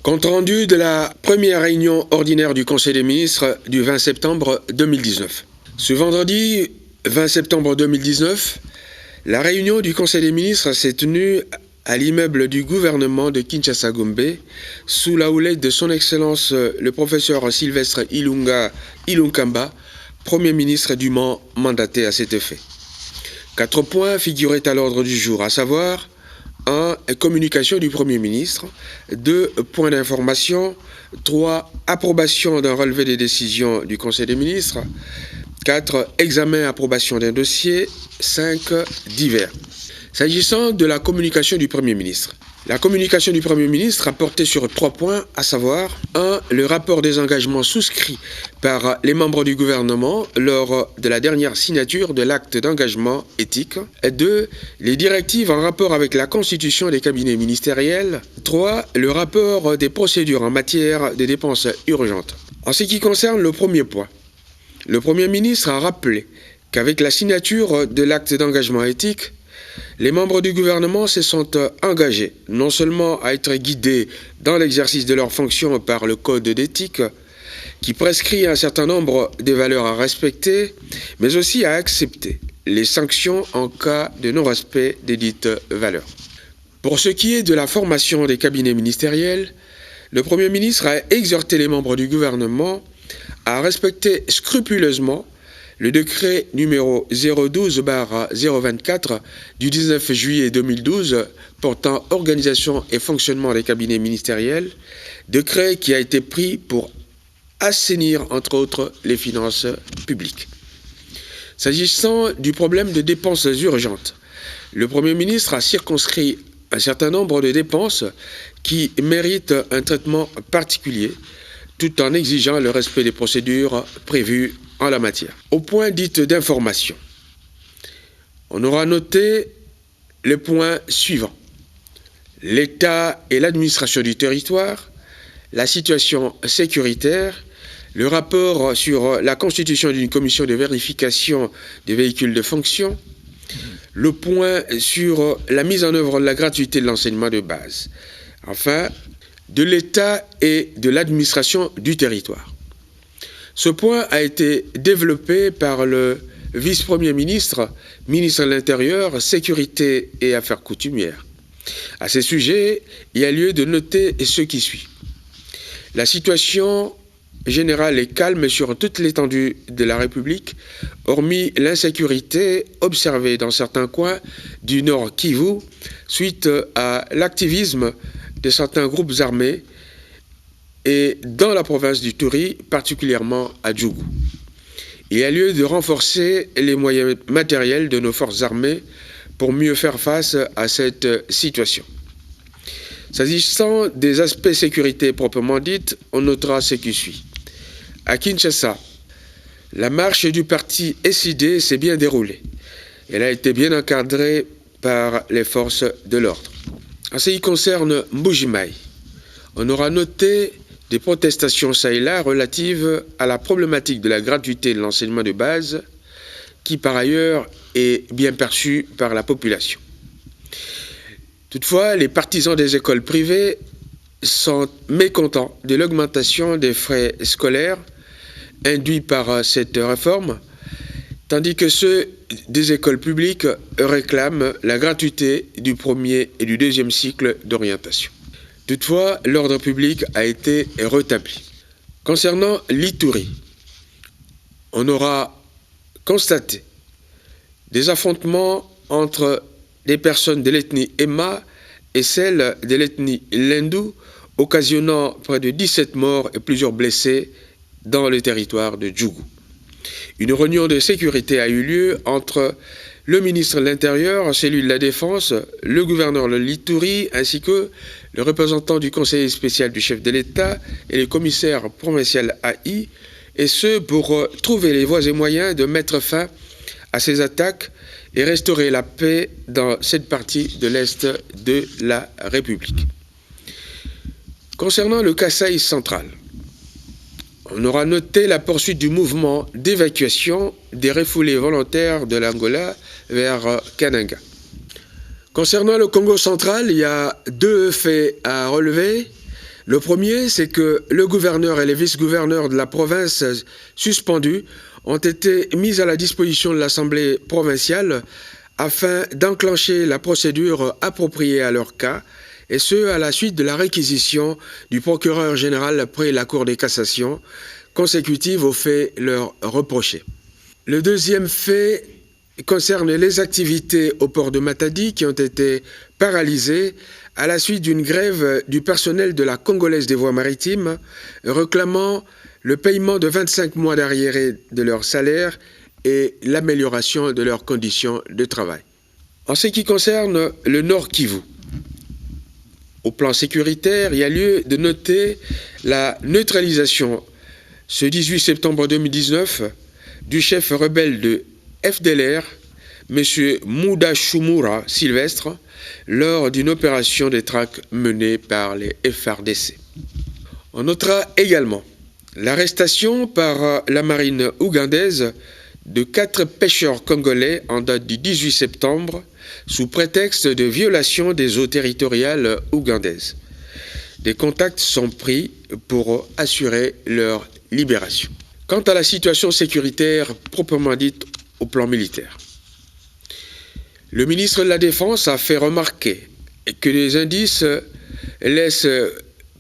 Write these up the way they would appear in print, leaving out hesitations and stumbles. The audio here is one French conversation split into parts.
Compte rendu de la première réunion ordinaire du Conseil des ministres du 20 septembre 2019. Ce vendredi 20 septembre 2019, la réunion du Conseil des ministres s'est tenue à l'immeuble du gouvernement de Kinshasa-Gombe, sous la houlette de son Excellence le professeur Sylvestre Ilunkamba, Premier ministre dûment mandaté à cet effet. 4 points figuraient à l'ordre du jour, à savoir 1. Communication du Premier ministre. 2. Points d'information. 3. Approbation d'un relevé des décisions du Conseil des ministres. 4. Examen et approbation d'un dossier. 5. Divers. S'agissant de la communication du Premier ministre, la communication du Premier ministre a porté sur 3 points, à savoir 1. Le rapport des engagements souscrits par les membres du gouvernement lors de la dernière signature de l'acte d'engagement éthique. 2. Les directives en rapport avec la constitution des cabinets ministériels. 3. Le rapport des procédures en matière de dépenses urgentes. En ce qui concerne le premier point, le Premier ministre a rappelé qu'avec la signature de l'acte d'engagement éthique, les membres du gouvernement se sont engagés non seulement à être guidés dans l'exercice de leurs fonctions par le code d'éthique, qui prescrit un certain nombre de valeurs à respecter, mais aussi à accepter les sanctions en cas de non-respect des dites valeurs. Pour ce qui est de la formation des cabinets ministériels, le Premier ministre a exhorté les membres du gouvernement à respecter scrupuleusement le décret numéro 012/024 du 19 juillet 2012 portant organisation et fonctionnement des cabinets ministériels, décret qui a été pris pour assainir entre autres les finances publiques. S'agissant du problème de dépenses urgentes, le Premier ministre a circonscrit un certain nombre de dépenses qui méritent un traitement particulier, tout en exigeant le respect des procédures prévues en la matière. Au point dit d'information, on aura noté les points suivants: l'État et l'administration du territoire, la situation sécuritaire, le rapport sur la constitution d'une commission de vérification des véhicules de fonction, le point sur la mise en œuvre de la gratuité de l'enseignement de base, enfin, de l'État et de l'administration du territoire. Ce point a été développé par le vice-premier ministre, ministre de l'Intérieur, Sécurité et Affaires coutumières. À ce sujet, il y a lieu de noter ce qui suit. La situation générale est calme sur toute l'étendue de la République, hormis l'insécurité observée dans certains coins du Nord Kivu suite à l'activisme de certains groupes armés et dans la province du Touri, particulièrement à Djougou. Il y a lieu de renforcer les moyens matériels de nos forces armées pour mieux faire face à cette situation. S'agissant des aspects sécurité proprement dites, on notera ce qui suit. À Kinshasa, la marche du parti SID s'est bien déroulée. Elle a été bien encadrée par les forces de l'ordre. En ce qui concerne Mbuji-Mayi, on aura noté des protestations ça et là relatives à la problématique de la gratuité de l'enseignement de base, qui par ailleurs est bien perçue par la population. Toutefois, les partisans des écoles privées sont mécontents de l'augmentation des frais scolaires induits par cette réforme, tandis que ceux des écoles publiques réclament la gratuité du premier et du deuxième cycle d'orientation. Toutefois, l'ordre public a été rétabli. Concernant l'Ituri, on aura constaté des affrontements entre des personnes de l'ethnie Emma et celles de l'ethnie Lendu, occasionnant près de 17 morts et plusieurs blessés dans le territoire de Djougou. Une réunion de sécurité a eu lieu entre le ministre de l'Intérieur, celui de la Défense, le gouverneur de l'Ituri, ainsi que le représentant du conseiller spécial du chef de l'État et le commissaire provincial AI, et ce pour trouver les voies et moyens de mettre fin à ces attaques et restaurer la paix dans cette partie de l'Est de la République. Concernant le Kasaï central, on aura noté la poursuite du mouvement d'évacuation des refoulés volontaires de l'Angola vers Kananga. Concernant le Congo central, il y a 2 faits à relever. Le premier, c'est que le gouverneur et les vice-gouverneurs de la province suspendus ont été mis à la disposition de l'Assemblée provinciale afin d'enclencher la procédure appropriée à leur cas, et ce, à la suite de la réquisition du procureur général près la Cour de cassation, consécutive aux faits leur reprochés. Le deuxième fait concerne les activités au port de Matadi qui ont été paralysées à la suite d'une grève du personnel de la Congolaise des voies maritimes réclamant le paiement de 25 mois d'arriérés de leur salaire et l'amélioration de leurs conditions de travail. En ce qui concerne le Nord Kivu, au plan sécuritaire, il y a lieu de noter la neutralisation, ce 18 septembre 2019, du chef rebelle de FDLR, M. Mudachumura Sylvestre, lors d'une opération de traque menée par les FARDC. On notera également l'arrestation par la marine ougandaise de 4 pêcheurs congolais en date du 18 septembre sous prétexte de violation des eaux territoriales ougandaises. Des contacts sont pris pour assurer leur libération. Quant à la situation sécuritaire proprement dite au plan militaire, le ministre de la Défense a fait remarquer que des indices laissent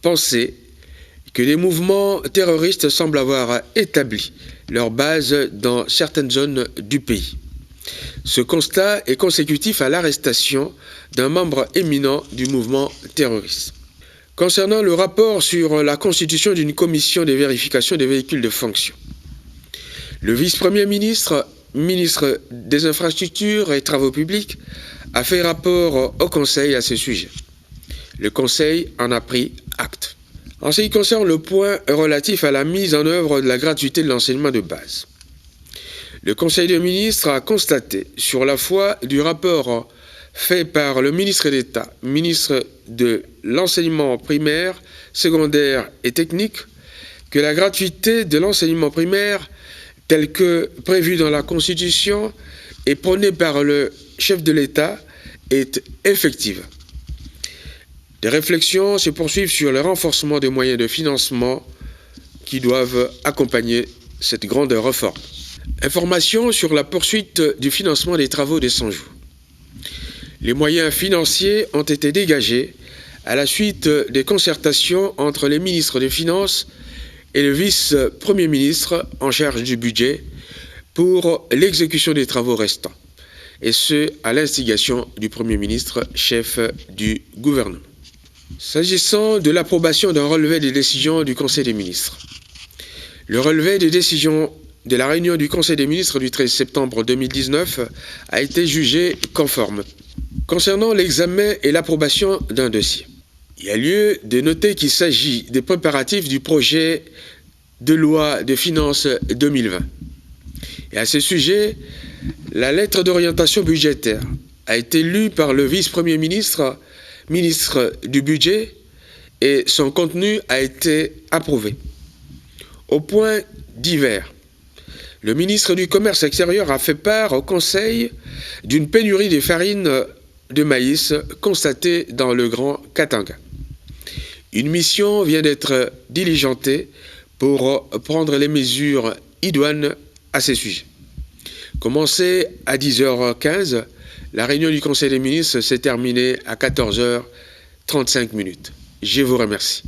penser que des mouvements terroristes semblent avoir établi leur base dans certaines zones du pays. Ce constat est consécutif à l'arrestation d'un membre éminent du mouvement terroriste. Concernant le rapport sur la constitution d'une commission de vérification des véhicules de fonction, le vice-premier ministre, ministre des Infrastructures et Travaux publics, a fait rapport au Conseil à ce sujet. Le Conseil en a pris acte. En ce qui concerne le point relatif à la mise en œuvre de la gratuité de l'enseignement de base, le Conseil des ministres a constaté, sur la foi du rapport fait par le ministre d'État, ministre de l'enseignement primaire, secondaire et technique, que la gratuité de l'enseignement primaire, telle que prévue dans la Constitution et prônée par le chef de l'État, est effective. Des réflexions se poursuivent sur le renforcement des moyens de financement qui doivent accompagner cette grande réforme. Information sur la poursuite du financement des travaux des 100 jours. Les moyens financiers ont été dégagés à la suite des concertations entre les ministres des Finances et le vice-premier ministre en charge du budget pour l'exécution des travaux restants, et ce, à l'instigation du Premier ministre, chef du gouvernement. S'agissant de l'approbation d'un relevé des décisions du Conseil des ministres, le relevé des décisions de la réunion du Conseil des ministres du 13 septembre 2019 a été jugé conforme. Concernant l'examen et l'approbation d'un dossier, il y a lieu de noter qu'il s'agit des préparatifs du projet de loi de finances 2020. Et à ce sujet, la lettre d'orientation budgétaire a été lue par le vice-premier ministre, ministre du budget, et son contenu a été approuvé. Au point divers, le ministre du Commerce extérieur a fait part au Conseil d'une pénurie de farine de maïs constatée dans le Grand Katanga. Une mission vient d'être diligentée pour prendre les mesures idoines à ce sujet. Commencée à 10h15, la réunion du Conseil des ministres s'est terminée à 14h35. Je vous remercie.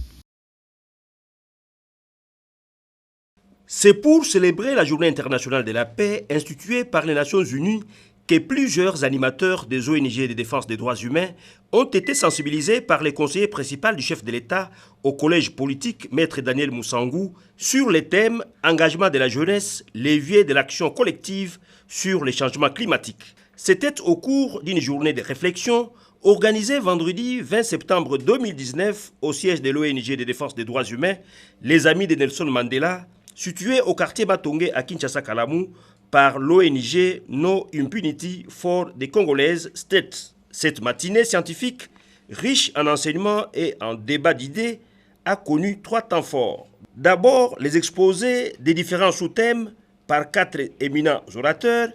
C'est pour célébrer la Journée internationale de la paix instituée par les Nations Unies que plusieurs animateurs des ONG de défense des droits humains ont été sensibilisés par les conseillers principaux du chef de l'État au collège politique Maître Daniel Moussangou sur les thèmes engagement de la jeunesse, levier de l'action collective sur les changements climatiques. C'était au cours d'une journée de réflexion organisée vendredi 20 septembre 2019 au siège de l'ONG de défense des droits humains, les Amis de Nelson Mandela, situé au quartier Batongue à Kinshasa-Kalamou par l'ONG No Impunity for the Congolese State. Cette matinée scientifique, riche en enseignements et en débats d'idées, a connu 3 temps forts. D'abord, les exposés des différents sous-thèmes par 4 éminents orateurs,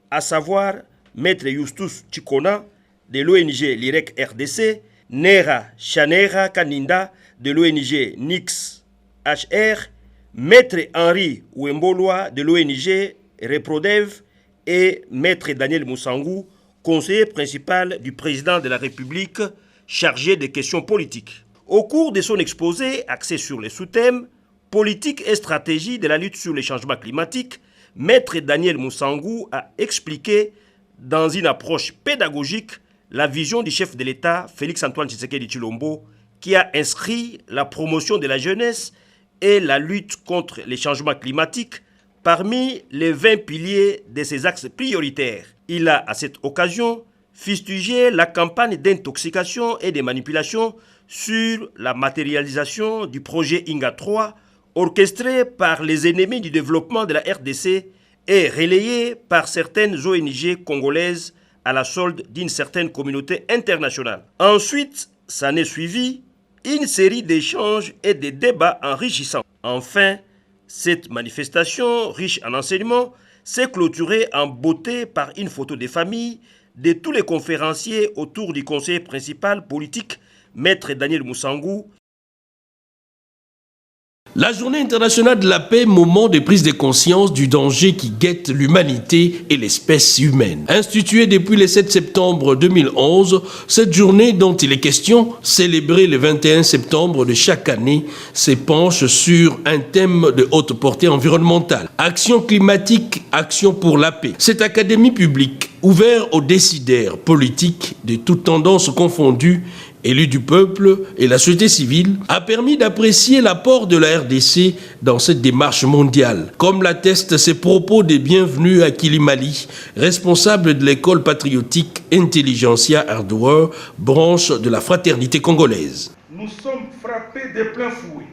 à savoir Maître Justus Chikona de l'ONG l'IREC RDC, Nera Chanera Kaninda de l'ONG Nix HR, Maître Henri Wemboloa de l'ONG Reprodev et Maître Daniel Moussangou, conseiller principal du président de la République chargé des questions politiques. Au cours de son exposé axé sur les sous-thèmes politique et stratégie de la lutte sur les changements climatiques, Maître Daniel Moussangou a expliqué dans une approche pédagogique la vision du chef de l'État, Félix-Antoine Tshisekedi Tshilombo, qui a inscrit la promotion de la jeunesse et la lutte contre les changements climatiques parmi les 20 piliers de ses axes prioritaires. Il a, à cette occasion, fustigé la campagne d'intoxication et de manipulation sur la matérialisation du projet Inga 3, orchestré par les ennemis du développement de la RDC et relayé par certaines ONG congolaises à la solde d'une certaine communauté internationale. Ensuite, s'en est suivi une série d'échanges et de débats enrichissants. Enfin, cette manifestation, riche en enseignements, s'est clôturée en beauté par une photo des familles de tous les conférenciers autour du conseiller principal politique, Maître Daniel Moussangou. La journée internationale de la paix, moment de prise de conscience du danger qui guette l'humanité et l'espèce humaine. Instituée depuis le 7 septembre 2011, cette journée dont il est question, célébrée le 21 septembre de chaque année, s'épanche sur un thème de haute portée environnementale. Action climatique, action pour la paix. Cette académie publique, ouverte aux décideurs politiques de toutes tendances confondues, élus du peuple et la société civile, a permis d'apprécier l'apport de la RDC dans cette démarche mondiale, comme l'attestent ses propos de bienvenue à Kilimali, responsable de l'école patriotique Intelligentsia Hardware, branche de la fraternité congolaise. Nous sommes frappés de plein fouet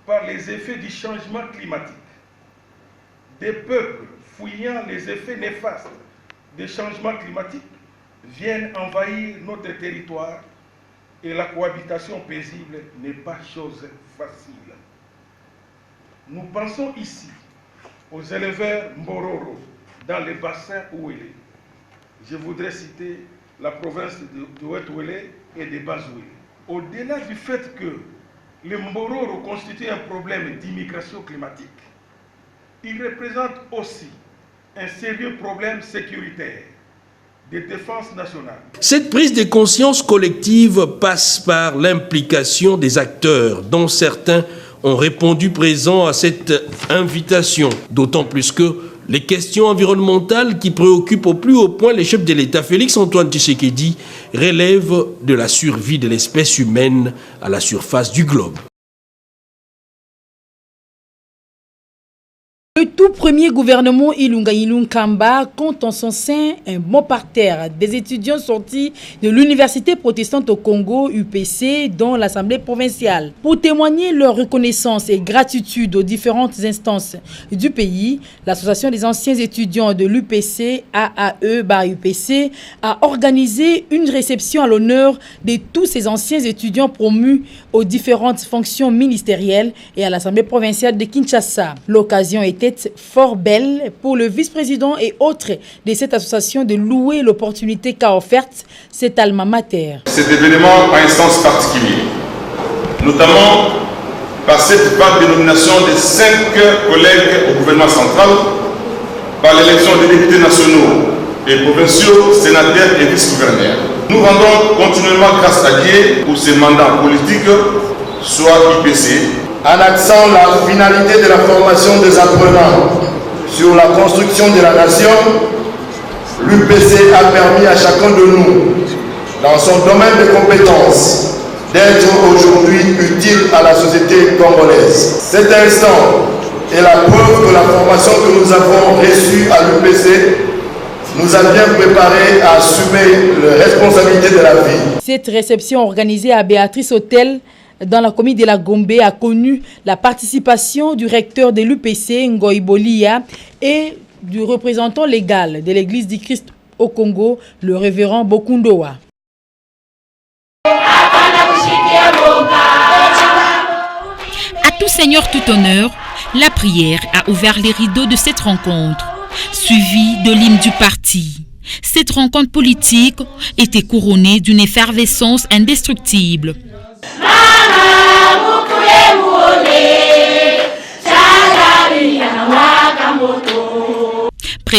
par les effets du changement climatique. Des peuples fouillant les effets néfastes des changements climatiques viennent envahir notre territoire. Et la cohabitation paisible n'est pas chose facile. Nous pensons ici aux éleveurs Mbororo dans les bassins Ouélé. Je voudrais citer la province de Ouet-Ouélé et de Bas-Ouélé. Au-delà du fait que les Mbororo constituent un problème d'immigration climatique, ils représentent aussi un sérieux problème sécuritaire de défense nationale. Cette prise de conscience collective passe par l'implication des acteurs, dont certains ont répondu présents à cette invitation, d'autant plus que les questions environnementales qui préoccupent au plus haut point les chefs de l'État, Félix-Antoine Tshisekedi, relèvent de la survie de l'espèce humaine à la surface du globe. Le tout premier gouvernement Ilunga Ilunkamba compte en son sein un bon parterre des étudiants sortis de l'Université protestante au Congo, UPC, dont l'Assemblée provinciale. Pour témoigner leur reconnaissance et gratitude aux différentes instances du pays, l'Association des anciens étudiants de l'UPC, AAE-UPC, a organisé une réception à l'honneur de tous ces anciens étudiants promus aux différentes fonctions ministérielles et à l'Assemblée provinciale de Kinshasa. L'occasion était fort belle pour le vice-président et autres de cette association de louer l'opportunité qu'a offerte cet alma mater. Cet événement a un sens particulier, notamment par cette vague de nomination de 5 collègues au gouvernement central, par l'élection des députés nationaux et provinciaux, sénateurs et vice-gouverneurs. Nous rendons continuellement grâce à Dieu pour ces mandats politiques, soit IPC, en accent la finalité de la formation des apprenants sur la construction de la nation. L'UPC a permis à chacun de nous, dans son domaine de compétences, d'être aujourd'hui utile à la société congolaise. Cet instant est la preuve que la formation que nous avons reçue à l'UPC nous a bien préparés à assumer les responsabilités de la vie. Cette réception organisée à Béatrice Hôtel dans la commune de la Gombe a connu la participation du recteur de l'UPC, Ngoï Bolia, et du représentant légal de l'Église du Christ au Congo, le révérend Bokundoa. À tout seigneur, tout honneur, la prière a ouvert les rideaux de cette rencontre, suivie de l'hymne du parti. Cette rencontre politique était couronnée d'une effervescence indestructible.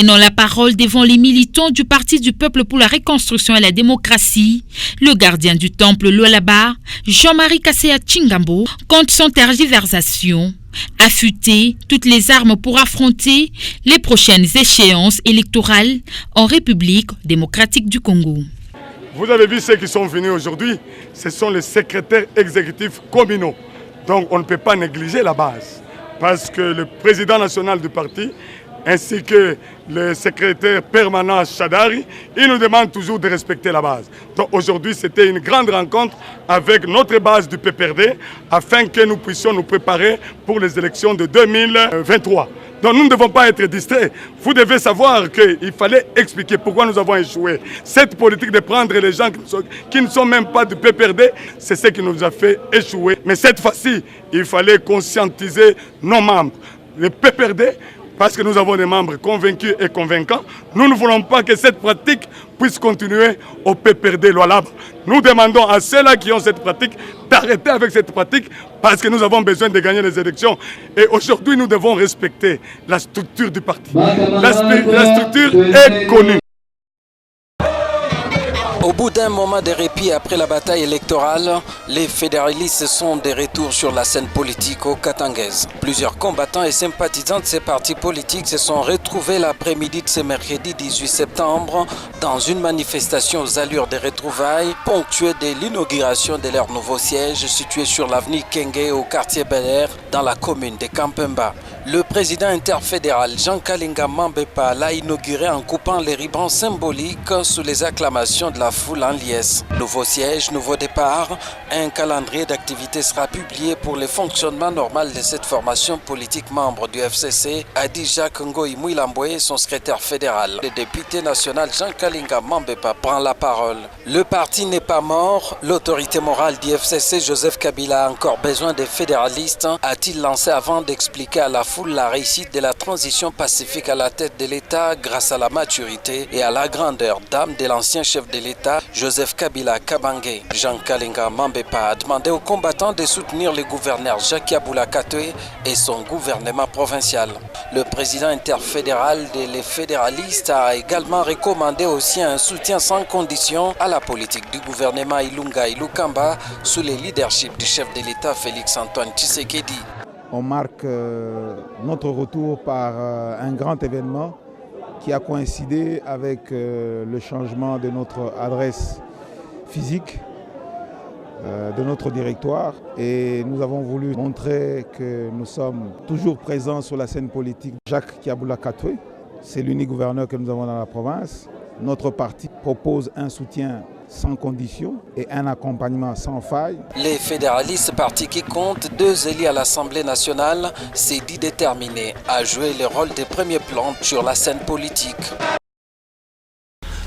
Prenant la parole devant les militants du Parti du Peuple pour la Reconstruction et la Démocratie, le gardien du temple Lualaba, Jean-Marie Kasséa Tchingambo, compte son tergiversation, affûter toutes les armes pour affronter les prochaines échéances électorales en République démocratique du Congo. Vous avez vu ceux qui sont venus aujourd'hui, ce sont les secrétaires exécutifs communaux. Donc on ne peut pas négliger la base, parce que le président national du parti, ainsi que le secrétaire permanent Chadari, ils nous demandent toujours de respecter la base. Donc aujourd'hui, c'était une grande rencontre avec notre base du PPRD, afin que nous puissions nous préparer pour les élections de 2023. Donc nous ne devons pas être distraits. Vous devez savoir qu'il fallait expliquer pourquoi nous avons échoué. Cette politique de prendre les gens qui ne sont même pas du PPRD, c'est ce qui nous a fait échouer. Mais cette fois-ci, il fallait conscientiser nos membres. Le PPRD, parce que nous avons des membres convaincus et convaincants, nous ne voulons pas que cette pratique puisse continuer au PPRD Lualaba. Nous demandons à ceux-là qui ont cette pratique d'arrêter avec cette pratique parce que nous avons besoin de gagner les élections. Et aujourd'hui, nous devons respecter la structure du parti. La structure est connue. Au bout d'un moment de répit après la bataille électorale, les fédéralistes sont de retour sur la scène politique au Katangaise. Plusieurs combattants et sympathisants de ces partis politiques se sont retrouvés l'après-midi de ce mercredi 18 septembre dans une manifestation aux allures de retrouvailles ponctuée de l'inauguration de leur nouveau siège situé sur l'avenue Kenge au quartier Bel Air dans la commune de Kampemba. Le président interfédéral Jean Kalinga Mambepa l'a inauguré en coupant les ribbons symboliques sous les acclamations de la foule en liesse. Nouveau siège, nouveau départ, un calendrier d'activités sera publié pour le fonctionnement normal de cette formation politique membre du FCC, a dit Jacques Ngoï Mouilamboué, son secrétaire fédéral. Le député national Jean Kalinga Mambepa prend la parole. Le parti n'est pas mort, l'autorité morale du FCC, Joseph Kabila, a encore besoin des fédéralistes, a-t-il lancé avant d'expliquer à la foule la réussite de la transition pacifique à la tête de l'État grâce à la maturité et à la grandeur d'âme de l'ancien chef de l'État, Joseph Kabila Kabange. Jean Kalinga Mambepa a demandé aux combattants de soutenir le gouverneur Jacques Yaboula Katoué et son gouvernement provincial. Le président interfédéral des fédéralistes a également recommandé aussi un soutien sans condition à la politique du gouvernement Ilunga Ilukamba sous le leadership du chef de l'État Félix-Antoine Tshisekedi. On marque notre retour par un grand événement qui a coïncidé avec le changement de notre adresse physique, de notre directoire. Et nous avons voulu montrer que nous sommes toujours présents sur la scène politique. Jacques Yaboula Katoué, c'est l'unique gouverneur que nous avons dans la province. Notre parti propose un soutien sans condition et un accompagnement sans faille. Les fédéralistes, parti qui compte 2 élus à l'Assemblée nationale, s'est dit déterminé à jouer le rôle de premier plan sur la scène politique.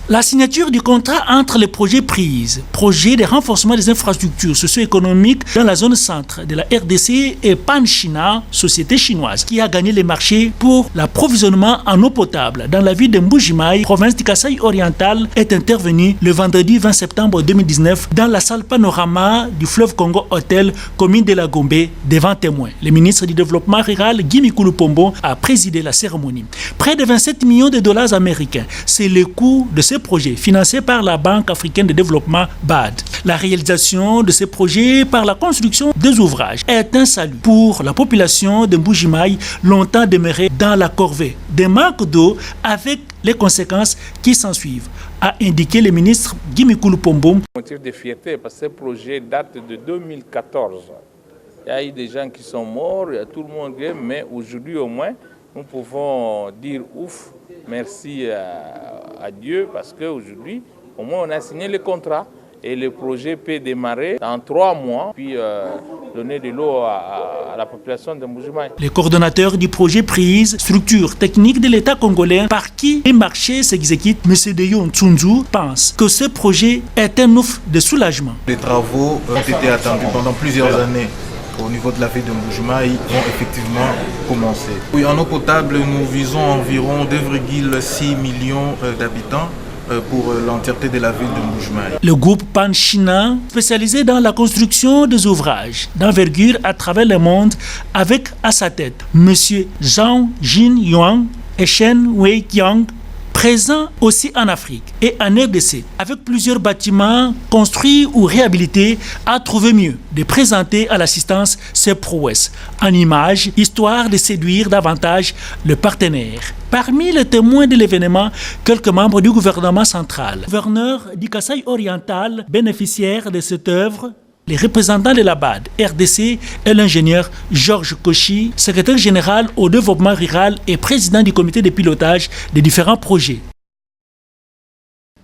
La signature du contrat entre les projets PRISE, projet de renforcement des infrastructures socio-économiques dans la zone centre de la RDC, et Pan-China, société chinoise, qui a gagné les marchés pour l'approvisionnement en eau potable dans la ville de Mbujimaï, province du Kasaï oriental, est intervenu le vendredi 20 septembre 2019 dans la salle Panorama du fleuve Congo Hôtel, commune de la Gombe, devant témoins. Le ministre du Développement rural, Guy Mikulu Pombo, a présidé la cérémonie. Près de 27 millions de dollars américains, c'est le coût de ce projet financé par la Banque africaine de développement BAD. La réalisation de ces projets par la construction des ouvrages est un salut pour la population de Mbujimaï, longtemps demeurée dans la corvée des manques d'eau avec les conséquences qui s'ensuivent, a indiqué le ministre Guy Mikulu Pombo. Motif de fierté parce que ce projet date de 2014. Il y a eu des gens qui sont morts, il y a tout le monde, mais aujourd'hui au moins, nous pouvons dire ouf, merci à Dieu, parce qu'aujourd'hui, au moins on a signé le contrat et le projet peut démarrer dans 3 mois, puis donner de l'eau à la population de Mbujimaï. Le coordonnateur du projet PRISE, structure technique de l'État congolais, par qui les marchés s'exécutent, M. Deyon Tsunzu, pense que ce projet est un ouf de soulagement. Les travaux ont été attendus pendant plusieurs années. Au niveau de la ville de Mbujimaï, vont effectivement commencer. Oui, en eau potable, nous visons environ 2,6 millions d'habitants pour l'entièreté de la ville de Mbujimaï. Le groupe Pan-China, spécialisé dans la construction des ouvrages d'envergure à travers le monde, avec à sa tête M. Zhang Jin Yuan, et Chen Wei-Kiang, présent aussi en Afrique et en RDC, avec plusieurs bâtiments construits ou réhabilités, a trouvé mieux de présenter à l'assistance ses prouesses en images, histoire de séduire davantage le partenaire. Parmi les témoins de l'événement, quelques membres du gouvernement central. Le gouverneur du Kasaï oriental, bénéficiaire de cette œuvre, les représentants de la BAD, RDC et l'ingénieur Georges Kochi, secrétaire général au développement rural et président du comité de pilotage des différents projets.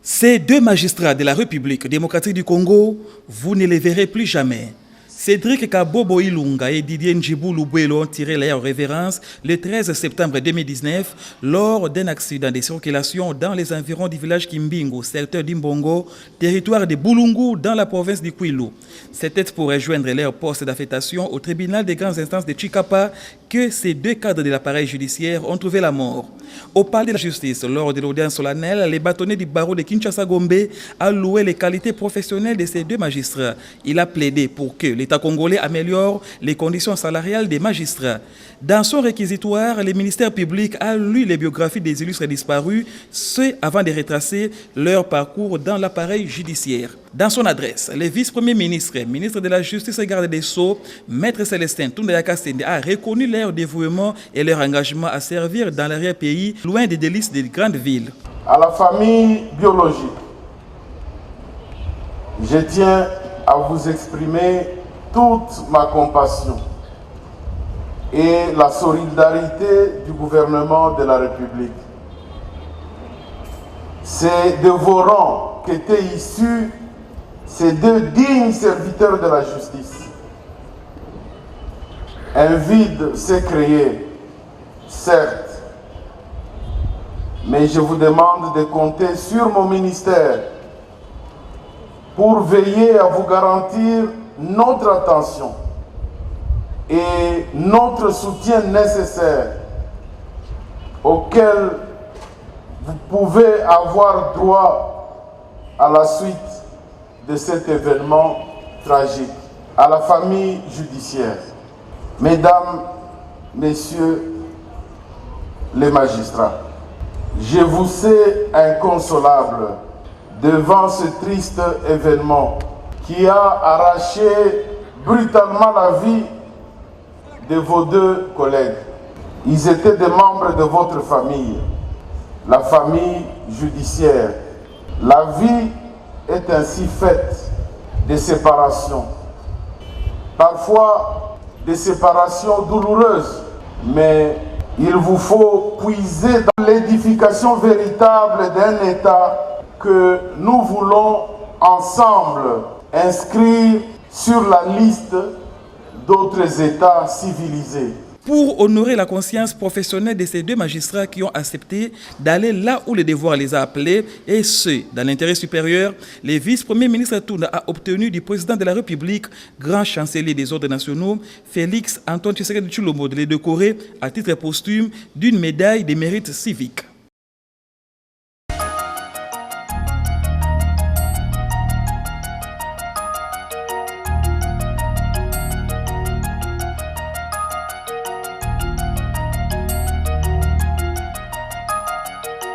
Ces deux magistrats de la République démocratique du Congo, vous ne les verrez plus jamais. Cédric Kabobo Ilunga et Didier Njibou Lubuelo ont tiré leur révérence le 13 septembre 2019 lors d'un accident de circulation dans les environs du village Kimbingo, secteur d'Imbongo, territoire de Bulungu dans la province du Kwilu. C'était pour rejoindre leur poste d'affectation au tribunal des grandes instances de Chikapa que ces deux cadres de l'appareil judiciaire ont trouvé la mort. Au palais de la justice, lors de l'audience solennelle, les bâtonniers du barreau de Kinshasa-Gombe a loué les qualités professionnelles de ces deux magistrats. Il a plaidé pour que l'État congolais améliore les conditions salariales des magistrats. Dans son réquisitoire, le ministère public a lu les biographies des illustres disparus, ce avant de retracer leur parcours dans l'appareil judiciaire. Dans son adresse, le vice-premier ministre, ministre de la Justice et garde des Sceaux, Maître Célestin Toundaya-Kassende, a reconnu leur dévouement et leur engagement à servir dans l'arrière-pays, loin des délices des grandes villes. À la famille biologique, je tiens à vous exprimer toute ma compassion et la solidarité du gouvernement de la République. C'est de vos rangs qu'étaient issus ces deux dignes serviteurs de la justice. Un vide s'est créé, certes, mais je vous demande de compter sur mon ministère pour veiller à vous garantir notre attention et notre soutien nécessaire auquel vous pouvez avoir droit à la suite de cet événement tragique. À la famille judiciaire, mesdames, messieurs les magistrats, je vous sais inconsolable devant ce triste événement qui a arraché brutalement la vie de vos deux collègues. Ils étaient des membres de votre famille, la famille judiciaire. La vie est ainsi faite de séparations, parfois des séparations douloureuses, mais il vous faut puiser dans l'édification véritable d'un État que nous voulons ensemble inscrire sur la liste d'autres États civilisés. Pour honorer la conscience professionnelle de ces deux magistrats qui ont accepté d'aller là où le devoir les a appelés, et ce, dans l'intérêt supérieur, le vice-premier ministre Tounda a obtenu du président de la République, grand chancelier des ordres nationaux, Félix Antoine Tshisekedi Tshilombo, de les décorer à titre posthume d'une médaille de mérite civique.